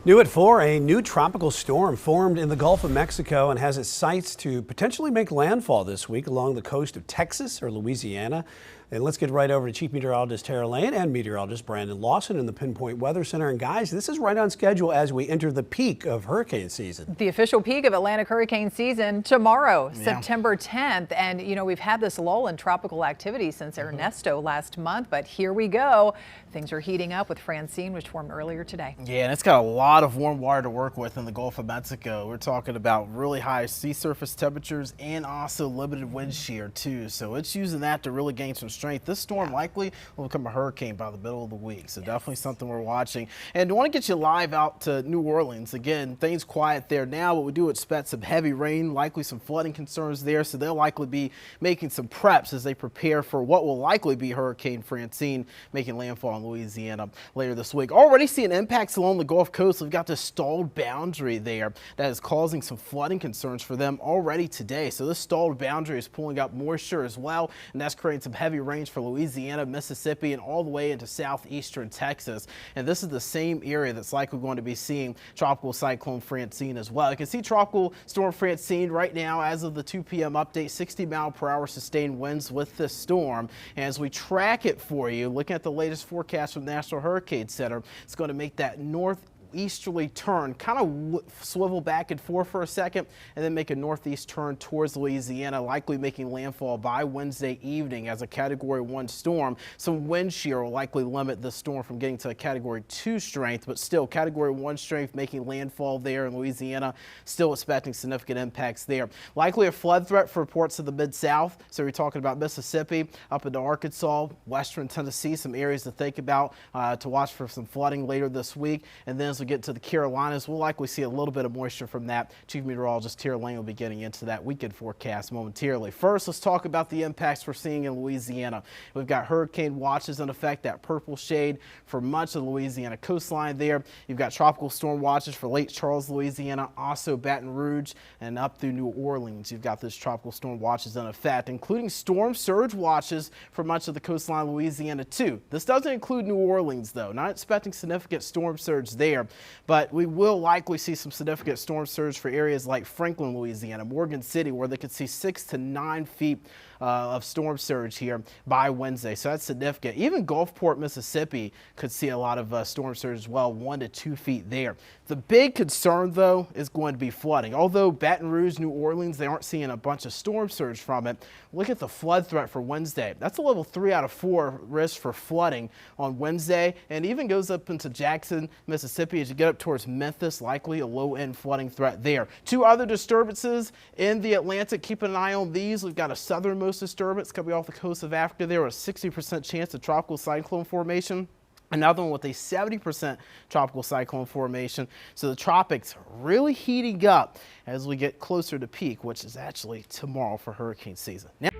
New at 4, a new tropical storm formed in the Gulf of Mexico and has its sights to potentially make landfall this week along the coast of Texas or Louisiana. And let's get right over to Chief Meteorologist Tara Lane and meteorologist Brandon Lawson in the Pinpoint Weather Center. And guys, this is right on schedule as we enter the peak of hurricane season. The official peak of Atlantic hurricane season tomorrow, September 10th. And you know, we've had this lull in tropical activity since Ernesto last month, but here we go. Things are heating up with Francine, which formed earlier today. Yeah, and it's got a lot of warm water to work with in the Gulf of Mexico. We're talking about really high sea surface temperatures and also limited wind shear too. So it's using that to really gain some strength. This storm likely will become a hurricane by the middle of the week. So definitely something we're watching. And I want to get you live out to New Orleans. Again, things quiet there now, but we do expect some heavy rain, likely some flooding concerns there. So they'll likely be making some preps as they prepare for what will likely be Hurricane Francine making landfall in Louisiana later this week. Already seeing impacts along the Gulf Coast. We've got this stalled boundary there that is causing some flooding concerns for them already today. So this stalled boundary is pulling up moisture as well, and that's creating some heavy rains for Louisiana, Mississippi, and all the way into southeastern Texas. And this is the same area that's likely going to be seeing Tropical Cyclone Francine as well. You can see Tropical Storm Francine right now as of the 2 p.m. update, 60-mile-per-hour sustained winds with this storm. And as we track it for you, looking at the latest forecast from the National Hurricane Center, it's going to make that northeasterly turn, kind of swivel back and forth for a second, and then make a northeast turn towards Louisiana, likely making landfall by Wednesday evening as a Category 1 storm. Some wind shear will likely limit the storm from getting to a Category 2 strength, but still Category 1 strength making landfall there in Louisiana. Still expecting significant impacts there. Likely a flood threat for parts of the Mid-South. So we're talking about Mississippi, up into Arkansas, western Tennessee, some areas to think about, to watch for some flooding later this week. And then as we get to the Carolinas, we'll likely see a little bit of moisture from that. Chief Meteorologist Tara Lane will be getting into that weekend forecast momentarily. First, let's talk about the impacts we're seeing in Louisiana. We've got hurricane watches in effect, that purple shade for much of the Louisiana coastline there. You've got tropical storm watches for Lake Charles, Louisiana, also Baton Rouge, and up through New Orleans. You've got those tropical storm watches in effect, including storm surge watches for much of the coastline Louisiana too. This doesn't include New Orleans though. Not expecting significant storm surge there. But we will likely see some significant storm surge for areas like Franklin, Louisiana, Morgan City, where they could see 6 to 9 feet of storm surge here by Wednesday. So that's significant. Even Gulfport, Mississippi could see a lot of storm surge as well, 1 to 2 feet there. The big concern, though, is going to be flooding. Although Baton Rouge, New Orleans, they aren't seeing a bunch of storm surge from it. Look at the flood threat for Wednesday. That's a level 3 out of 4 risk for flooding on Wednesday, and even goes up into Jackson, Mississippi. As you get up towards Memphis, likely a low-end flooding threat there. 2 other disturbances in the Atlantic. Keep an eye on these. We've got a southernmost disturbance coming off the coast of Africa. There was a 60% chance of tropical cyclone formation. Another one with a 70% tropical cyclone formation. So the tropics really heating up as we get closer to peak, which is actually tomorrow for hurricane season. Now